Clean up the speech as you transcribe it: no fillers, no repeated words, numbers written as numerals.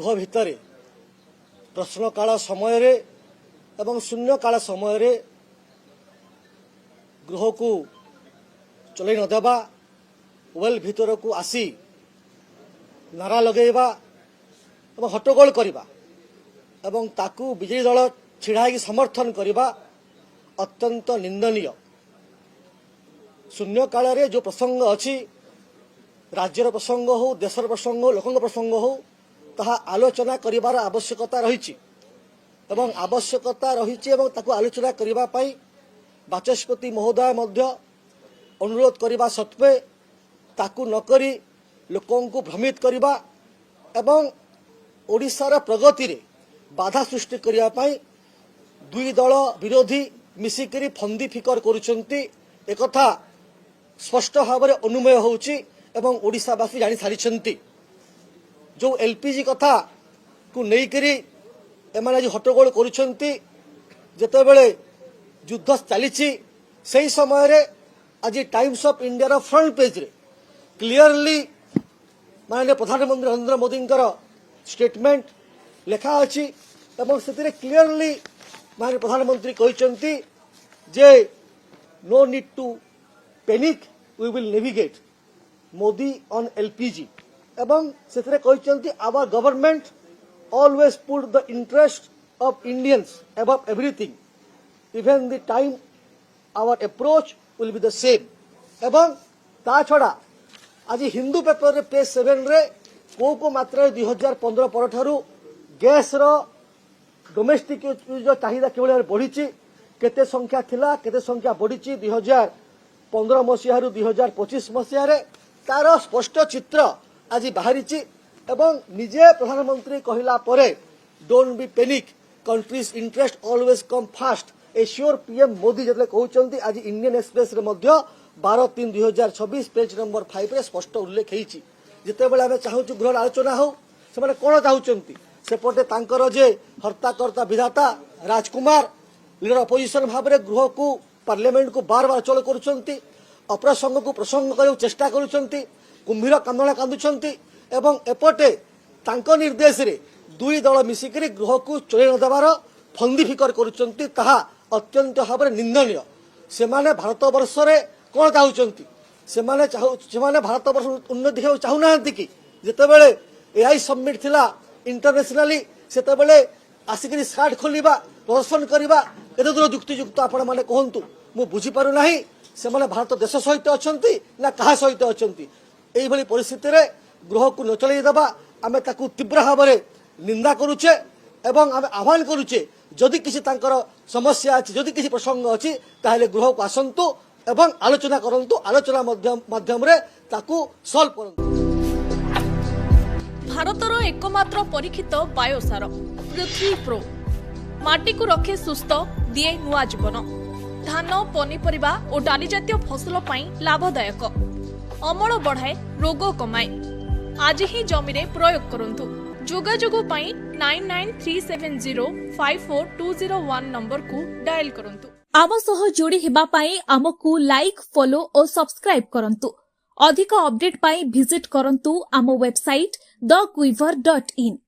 गृह भितर प्रश्नकाल समय एवं शून्यकाल समय गृह को चल नदेवा वेल भितर को आसी नारा लगेवा एवं हट्टगोल करवा एवं ताकू विजेडी दल छिड़ा समर्थन करवा अत्यंत निंदनीय। शून्य काल रे जो प्रसंग अच्छी राज्यर प्रसंग हो देशर प्रसंग हो लोकों प्रसंग हो ताहा आलोचना करिवार आवश्यकता रही एवं आवश्यकता रही ताकू आलोचना करिवा पाई बाचस्पति महोदय मध्य अनुरोध करने सत्वे ताकू नकरी लोकों को भ्रमित करवा एवं ओडिशार प्रगति रे बाधा सृष्टि करने पाई दुई दल विरोधी मिसिकरी फंदी फिकर करुचंती एकथा स्पष्ट भाव में अनुमेय होउची एवं ओडिशावासी जानी सारी जो एलपीजी कथा को लेकरी एमाने आज हट्टगोल करुचंती जेतेबेले युद्ध चली से समय रे आज times of India front page रे क्लियरली माननीय प्रधानमंत्री नरेंद्र मोदी स्टेटमेंट लेखा अच्छी एवं से क्लियरली माननीय प्रधानमंत्री कहते जे no need to panic we will navigate Modi on LPG एवं से कहते our government always put the interest of Indians above everything even the time our approach will be the same एवं ता छड़ा आज हिंदू पेपर रे पेज 7 रे को मात्रा 2015 पर ठारू गैस रो डोमेस्टिक यूज चाहिदा केवल बढ़ी केते संख्या थिला केते संख्या बढ़ी 2015 मसीह 2025 मसीह रे तार स्पष्ट चित्र आज बाहरी एवं निजे प्रधानमंत्री कहला परे don't be panic countries interest always come fast assure PM Modi जतले कहउचंती आज इंडियन एक्सप्रेस रे मध्य 12/3/2026 पेज नंबर 5 रे स्पष्ट उल्लेख हेछि जितेबेले आमे चाहूँ गृह आलोचना हो से कौन चाहूँगी सेपटे तांकर जे हर्ताकर्ता विधाता राजकुमार लीडर अपोजिशन भाव में गृह को पार्लियामेंट को बार बार चल कर अप्रसंग को प्रसंग करने चेष्टा करुँच कुंभीर कांदणा कांदुंट एवं एपटे तांको निर्देश रे दुई दल मिसिक गृह को चल नदेवार फंदी फिकर करुँच अत्यंत भाव निंदनीय। से भारत वर्ष कौन चाहूँगी से भारत वर्ष उन्नति देखा चाहूना कि जितेबले एआई समिट थिला इंटरनेशनली सेतेबले आसिक स्कार्ट खोलिबा प्रदर्शन करवा एते दूर युक्तियुक्त आपण माने कहंतु मु बुझी पारु नाही से माने भारत देश सहित अछंती ना कहा सहित अछंती एई भली परिस्थिति रे गृह को न चलै देबा आमे ताकू तीव्र भाव में निंदा करूचे एवं आमे आह्वान करूचे जदि किसी तांकर समस्या अछि जदि किसी प्रसंग अछि ताहेले गृह को आसंतु एवं आलोचना करंतु आलोचना माध्यम रे ताकू सॉल्व करंतु। भारतर एकमात्र परीक्षित बायोसार पृथ्वी प्रो माटी को रखे सुस्थ दिए नुआ जीवन धान पनीपरिबा और डाली जातीय फसल पाई लाभदायक अमल बढ़ाए रोग कमाए आज ही जमी रे प्रयोग करंतु जोगाजोग पाई 9937054201 नंबर को डायल करंतु। आम सह जोड़ी हेबा पाई आमको लाइक फॉलो और सब्सक्राइब करंतु। अधिक अपडेट पाई विजिट करंतु आम वेबसाइट thequiver.in।